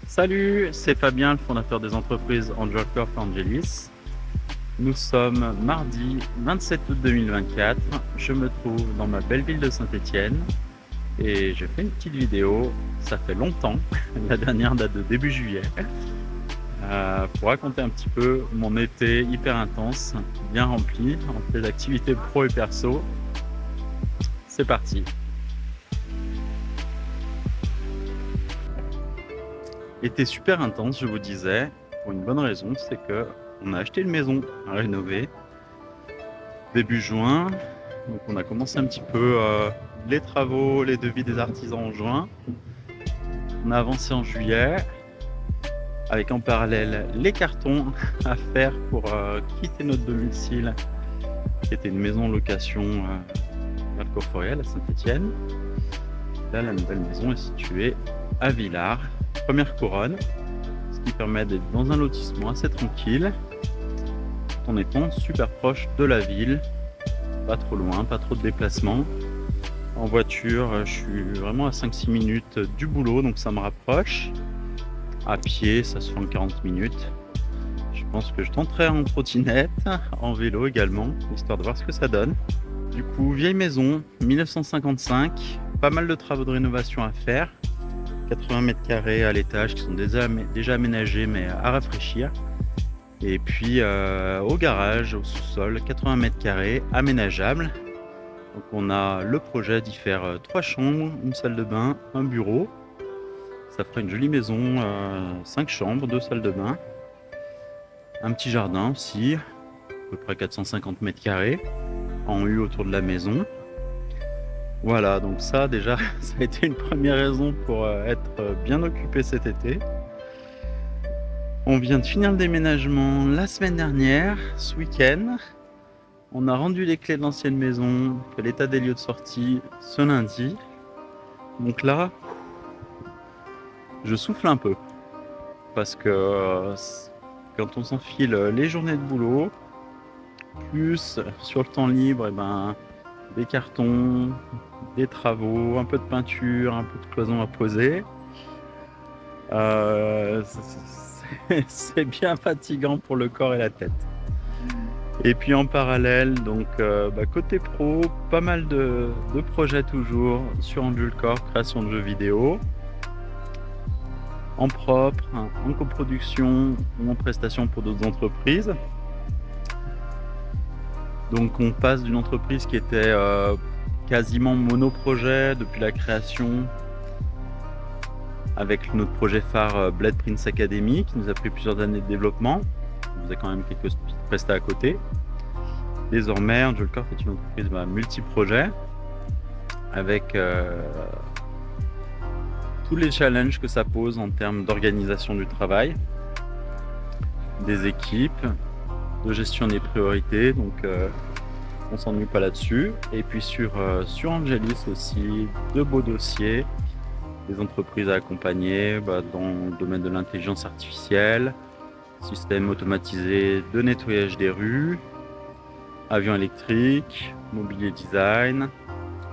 Salut, c'est Fabien, le fondateur des entreprises Angel Corp Angelis. Nous sommes mardi 27 août 2024. Je me trouve dans ma belle ville de Saint-Étienne et j'ai fait une petite vidéo. Ça fait longtemps, la dernière date de début juillet, pour raconter un petit peu mon été hyper intense, bien rempli, entre les activités pro et perso. C'est parti. Été super intense, je vous disais, pour une bonne raison, c'est que on a acheté une maison à rénover début juin. Donc on a commencé un petit peu les travaux, les devis des artisans en juin. On a avancé en juillet, avec en parallèle les cartons à faire pour quitter notre domicile, qui était une maison en location vers Courfeyrac à Saint-Étienne. Là, la nouvelle maison est située à Villars, première couronne, ce qui permet d'être dans un lotissement assez tranquille, tout en étant super proche de la ville, pas trop loin, pas trop de déplacements. En voiture, je suis vraiment à 5-6 minutes du boulot, donc ça me rapproche. À pied, ça se fait en 40 minutes. Je pense que je tenterai en trottinette, en vélo également, histoire de voir ce que ça donne. Du coup, vieille maison, 1955, pas mal de travaux de rénovation à faire. 80 mètres carrés à l'étage qui sont déjà aménagés mais à rafraîchir. Et puis au garage, au sous-sol, 80 mètres carrés aménageables. Donc on a le projet d'y faire 3 chambres, une salle de bain, un bureau. Ça fera une jolie maison, 5 chambres, 2 salles de bain. Un petit jardin aussi, à peu près 450 mètres carrés, en U autour de la maison. Voilà, donc ça déjà, ça a été une première raison pour être bien occupé cet été. On vient de finir le déménagement la semaine dernière, ce week-end. On a rendu les clés de l'ancienne maison, fait l'état des lieux de sortie ce lundi. Donc là, je souffle un peu. Parce que quand on s'enfile les journées de boulot, plus sur le temps libre, des cartons, des travaux, un peu de peinture, un peu de cloison à poser. C'est bien fatigant pour le corps et la tête. Et puis en parallèle, donc côté pro, pas mal de projets toujours sur Angel Corp, création de jeux vidéo, en propre, en coproduction ou en prestation pour d'autres entreprises. Donc on passe d'une entreprise qui était quasiment monoprojet depuis la création, avec notre projet phare Blade Prince Academy qui nous a pris plusieurs années de développement. On faisait quand même quelques prestats à côté. Désormais, Angel Corp est une entreprise multi-projet avec tous les challenges que ça pose en termes d'organisation du travail, des équipes, de gestion des priorités, donc on s'ennuie pas là-dessus. Et puis sur Angelis aussi, de beaux dossiers, des entreprises à accompagner dans le domaine de l'intelligence artificielle, système automatisé de nettoyage des rues, avions électriques, mobilier design,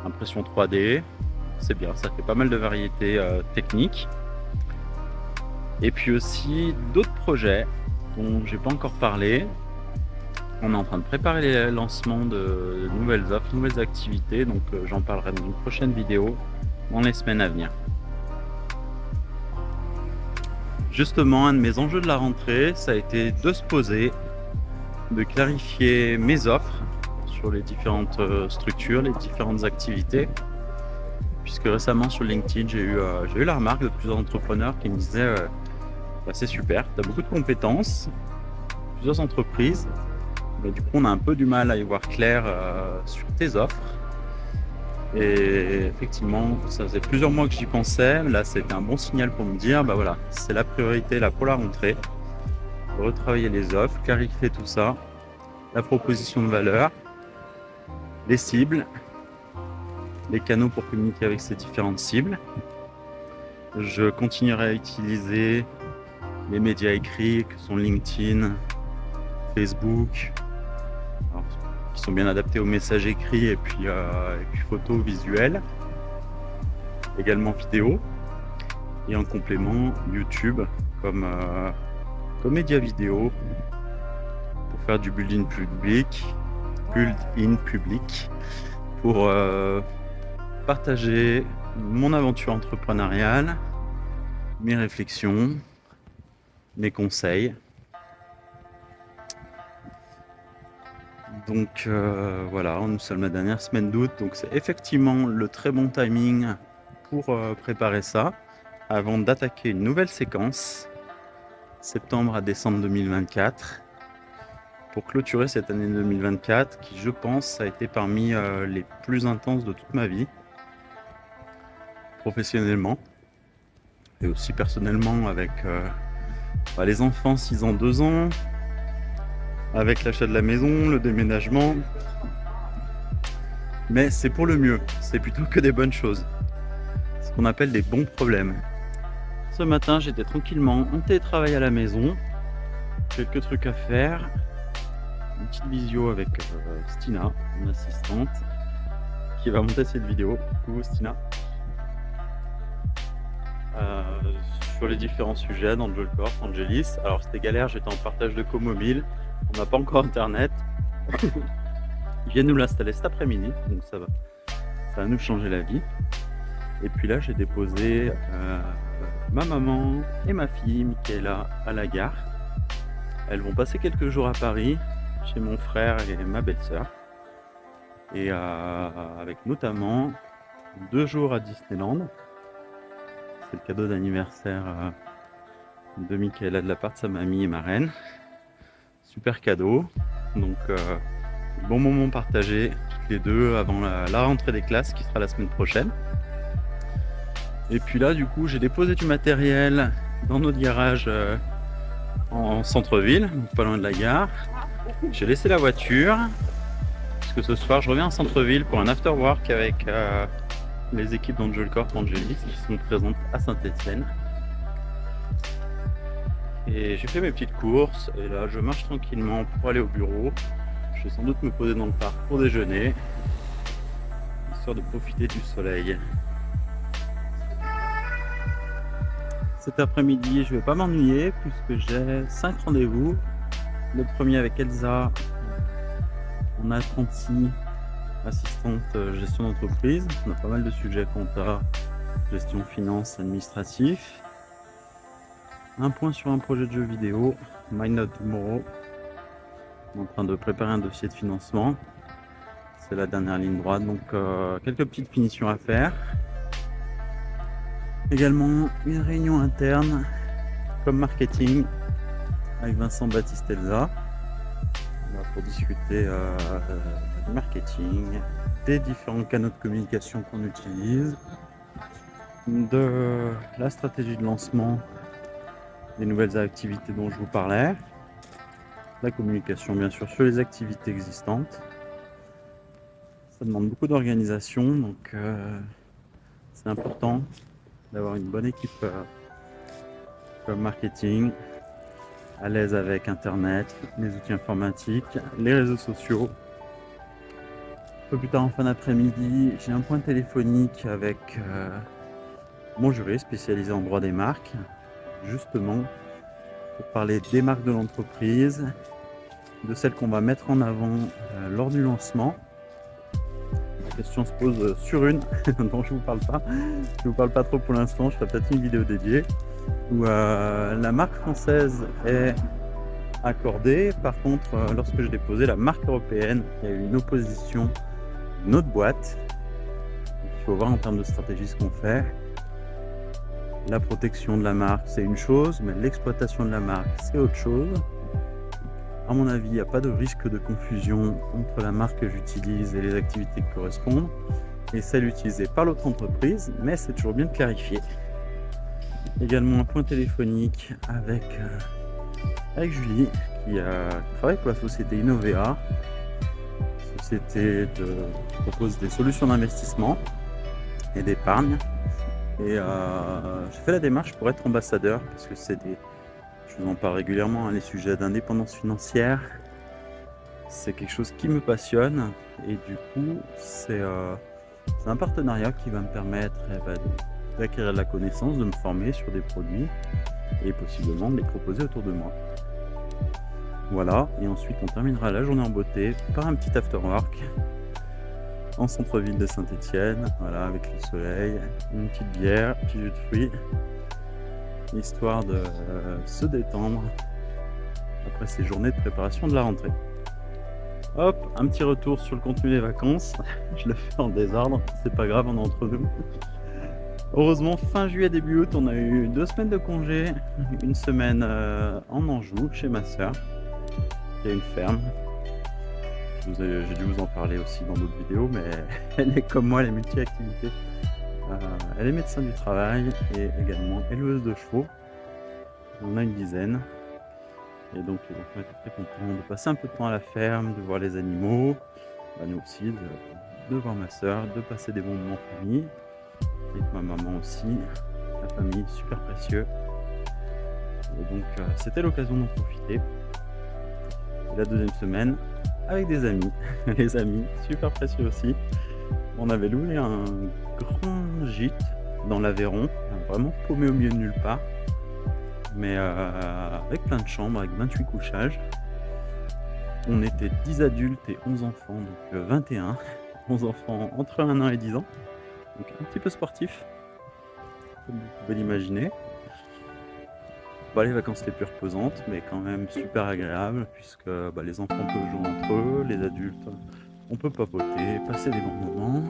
impression 3D. C'est bien, ça fait pas mal de variétés techniques. Et puis aussi d'autres projets dont j'ai pas encore parlé. On est en train de préparer les lancements de nouvelles offres, nouvelles activités, donc j'en parlerai dans une prochaine vidéo dans les semaines à venir. Justement, un de mes enjeux de la rentrée, ça a été de se poser, de clarifier mes offres sur les différentes structures, les différentes activités. Puisque récemment sur LinkedIn, j'ai eu la remarque de plusieurs entrepreneurs qui me disaient c'est super, tu as beaucoup de compétences, plusieurs entreprises, mais du coup on a un peu du mal à y voir clair sur tes offres. Et effectivement, ça faisait plusieurs mois que j'y pensais. Là, c'était un bon signal pour me dire, voilà, c'est la priorité là pour la rentrée. Retravailler les offres, clarifier tout ça, la proposition de valeur, les cibles, les canaux pour communiquer avec ces différentes cibles. Je continuerai à utiliser les médias écrits que sont LinkedIn, Facebook, qui sont bien adaptés aux messages écrits et puis photos, visuels, également vidéo. et en complément YouTube comme média vidéo pour faire du build-in public pour partager mon aventure entrepreneuriale, mes réflexions, mes conseils. Donc voilà, nous sommes la dernière semaine d'août, donc c'est effectivement le très bon timing pour préparer ça avant d'attaquer une nouvelle séquence, septembre à décembre 2024, pour clôturer cette année 2024 qui, je pense, a été parmi les plus intenses de toute ma vie, professionnellement et aussi personnellement avec les enfants 6 ans, 2 ans, avec l'achat de la maison, le déménagement. Mais c'est pour le mieux, c'est plutôt que des bonnes choses. Ce qu'on appelle des bons problèmes. Ce matin, j'étais tranquillement en télétravail à la maison. Quelques trucs à faire. Une petite visio avec Stina, mon assistante, qui va monter cette vidéo. Coucou Stina. Sur les différents sujets dans Jolcorp, Angelis. Alors c'était galère, j'étais en partage de co-mobile. On n'a pas encore internet. Ils viennent nous l'installer cet après-midi, donc ça va nous changer la vie. Et puis là, j'ai déposé ma maman et ma fille, Michaela, à la gare. Elles vont passer quelques jours à Paris, chez mon frère et ma belle-sœur. Et avec notamment 2 jours à Disneyland. C'est le cadeau d'anniversaire de Michaela de la part de sa mamie et marraine. Super cadeau. Donc, bon moment partagé toutes les deux avant la rentrée des classes qui sera la semaine prochaine. Et puis là, du coup, j'ai déposé du matériel dans notre garage en centre-ville, pas loin de la gare. J'ai laissé la voiture parce que ce soir, je reviens en centre-ville pour un after-work avec les équipes d'Angel-Corp Angelis qui sont présentes à Saint-Etienne. Et j'ai fait mes petites courses et là, je marche tranquillement pour aller au bureau. Je vais sans doute me poser dans le parc pour déjeuner, histoire de profiter du soleil. Cet après-midi, je vais pas m'ennuyer puisque j'ai 5 rendez-vous. Le premier avec Elsa, on a 36 assistante gestion d'entreprise. On a pas mal de sujets compta, gestion finance, administratif. Un point sur un projet de jeu vidéo, My Not Tomorrow. On est en train de préparer un dossier de financement. C'est la dernière ligne droite, donc quelques petites finitions à faire. Également une réunion interne comme marketing avec Vincent Baptiste Elsa pour discuter du marketing, des différents canaux de communication qu'on utilise, de la stratégie de lancement des nouvelles activités dont je vous parlais, la communication bien sûr sur les activités existantes. Ça demande beaucoup d'organisation, donc c'est important d'avoir une bonne équipe comme marketing, à l'aise avec internet, les outils informatiques, les réseaux sociaux. Un peu plus tard en fin d'après-midi, j'ai un point téléphonique avec mon juriste spécialisé en droit des marques, justement pour parler des marques de l'entreprise, de celles qu'on va mettre en avant lors du lancement. La question se pose sur une dont je vous parle pas. Je vous parle pas trop pour l'instant, je ferai peut-être une vidéo dédiée où la marque française est accordée. Par contre, lorsque j'ai déposé la marque européenne, il y a eu une opposition d'une autre boîte. Donc, il faut voir en termes de stratégie ce qu'on fait. La protection de la marque, c'est une chose, mais l'exploitation de la marque, c'est autre chose. À mon avis, il n'y a pas de risque de confusion entre la marque que j'utilise et les activités qui correspondent et celle utilisée par l'autre entreprise, mais c'est toujours bien de clarifier. Également un point téléphonique avec Julie qui travaille pour la société Innovea, société qui propose des solutions d'investissement et d'épargne. Et j'ai fait la démarche pour être ambassadeur parce que je vous en parle régulièrement, les sujets d'indépendance financière, c'est quelque chose qui me passionne et du coup c'est un partenariat qui va me permettre d'acquérir de la connaissance, de me former sur des produits et possiblement de les proposer autour de moi. Voilà, et ensuite on terminera la journée en beauté par un petit after work en centre-ville de Saint-Étienne, voilà, avec le soleil, une petite bière, un petit jus de fruits, histoire de se détendre après ces journées de préparation de la rentrée. Hop, un petit retour sur le contenu des vacances. Je le fais en désordre, c'est pas grave, on est entre nous. Heureusement, fin juillet, début août, on a eu 2 semaines de congé, une semaine en Anjou, chez ma sœur, qui a une ferme. J'ai dû vous en parler aussi dans d'autres vidéos, mais elle est comme moi, elle est multi-activité. Elle est médecin du travail et également éleveuse de chevaux. On a une dizaine. Et donc les enfants étaient très contents de passer un peu de temps à la ferme, de voir les animaux. Nous aussi, de voir ma sœur, de passer des bons moments en famille. Avec ma maman aussi. La famille, super précieux. Et donc c'était l'occasion d'en profiter. Et la deuxième semaine, avec des amis. Les amis, super précieux aussi. On avait loué un grand gîte dans l'Aveyron, vraiment paumé au milieu de nulle part. Mais avec plein de chambres, avec 28 couchages. On était 10 adultes et 11 enfants, donc 21. 11 enfants entre 1 an et 10 ans. Donc un petit peu sportif, comme vous pouvez l'imaginer. Pas les vacances les plus reposantes, mais quand même super agréables, puisque les enfants peuvent jouer entre eux, les adultes, on peut papoter, passer des bons moments.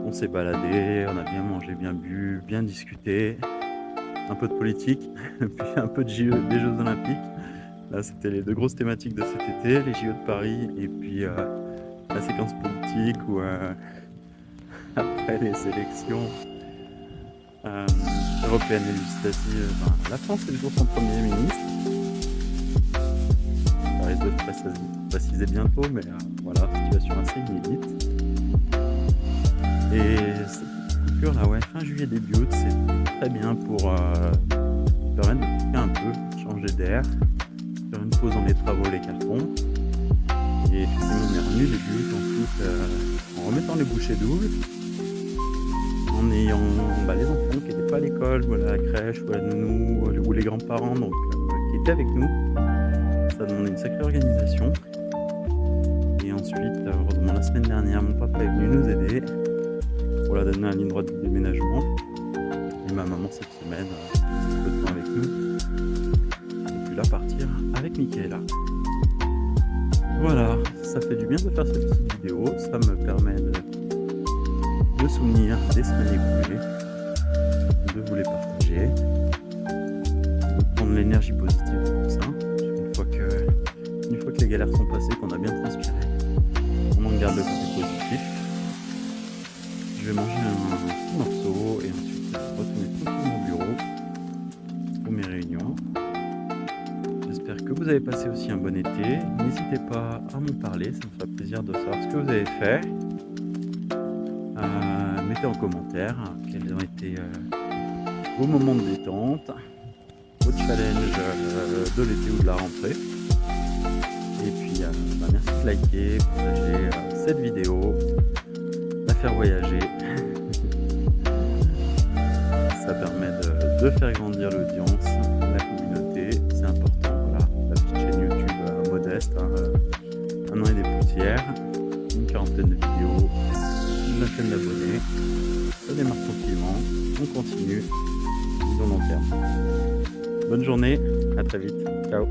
On s'est baladé, on a bien mangé, bien bu, bien discuté. Un peu de politique, puis un peu des Jeux Olympiques. Là, c'était les 2 grosses thématiques de cet été, les JO de Paris et puis la séquence politique où après les élections européennes et législatives, la France élit son Premier ministre. Ça risque de se préciser bientôt, mais voilà, situation assez inédite. Et cette coupure là, ouais, fin juillet, début août, c'est très bien pour permettre de couper un peu, changer d'air, faire une pause dans les travaux, les cartons. Et effectivement, on est revenu début août ensuite en remettant les bouchées doubles, en ayant les enfants qui n'étaient pas à l'école, ou à la crèche, ou à la nounou, ou les grands-parents, donc qui étaient avec nous. Ça demandait une sacrée organisation. Et ensuite, heureusement, la semaine dernière, mon papa est venu nous aider pour la donner un ligne droite de déménagement. Et ma maman cette semaine, un peu de temps avec nous. Et puis là, partir avec Michaela. Voilà, ça fait du bien de faire cette petite vidéo. Ça me permet de souvenir des semaines écoulées, de vous les partager, de prendre l'énergie positive de tout ça. Une fois que les galères sont passées, qu'on a bien transpiré, on en garde le côté positif. Je vais manger un petit morceau et ensuite retourner tranquillement au bureau pour mes réunions. J'espère que vous avez passé aussi un bon été. N'hésitez pas à m'en parler, ça me fera plaisir de savoir ce que vous avez fait. Mettez en commentaire quels ont été vos moments de détente, vos challenges de l'été ou de la rentrée. Et puis merci de liker, partager cette vidéo, la faire voyager. Ça permet de faire grandir l'audience, la communauté, c'est important. Voilà, la petite chaîne YouTube modeste, 1 an et des poussières, une 40aine de vidéos, une vingtaine d'abonnés. Ça démarre tranquillement, on continue, vision long terme. Bonne journée, à très vite, ciao.